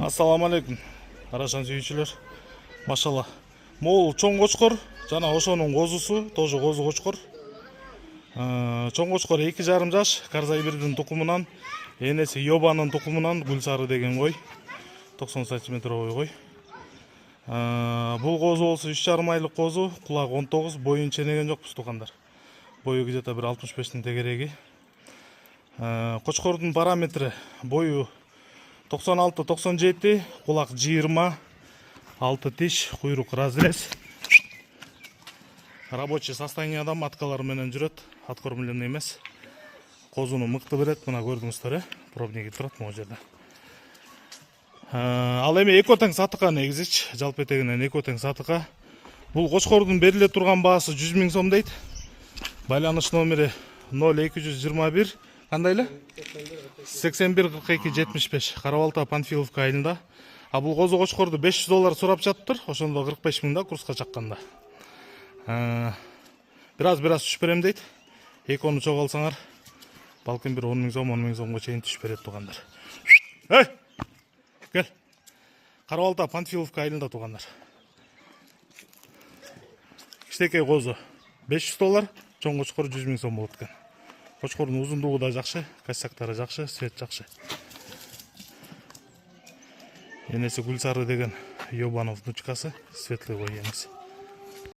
Ассаламу алейкум. Арашан сүйүүчүлөр. Машалла. Мол чоң кочкор жана ошонун козусу, тоже козу кочкор. Чоң кочкор 2,5 жаш, Карзайбирдин тукумунан, энеси Йобанын тукумунан Гүлсары деген кой. 90 сантиметровый кой. Бул козу болсо 3,5 айлык козу, кулагы 19, боюн ченеген жокпуз тукандар. Бою где-то 1,65 тегереги. Кочкордун параметри бою 96-97, кулак 20, 6 тиш, куйрук разрез. Рабочий состоянияда маткалар менен жүрөт, откормленный эмес. Козуну мыкты берет, мына көрдүңүздөр, пробниги турат могу жерде. Ал эми эки тең сатыкка негизич, жалпы этегинен эки тең сатыкка. Бул кочкордун бериле турган баасы 100 000 сом дейт. Байланыш номери 0221 кандай эле? 81 42 75 Карабалта Панфиловка айылында. Бул козу кочкорду $500 сурап жатыптыр. Ошондо 45 000 да курска чакканда. Бираз түшүп берем дейт. Экөөнү чогуу алсаңар, балким бир 10 000 сом, 10 000 сомго чейин түшүп берет туугандар. Эй! Кел. Карабалта Панфиловка айылында туугандар. Кичинекей козу $500, чоң кочкор 100 000 сом болот экен. Кочкордун узундугу да жакшы, косяктары жакшы, свет жакшы. Энеси Гүлсары деген Йобанов внучкасы, светлый кой энеси.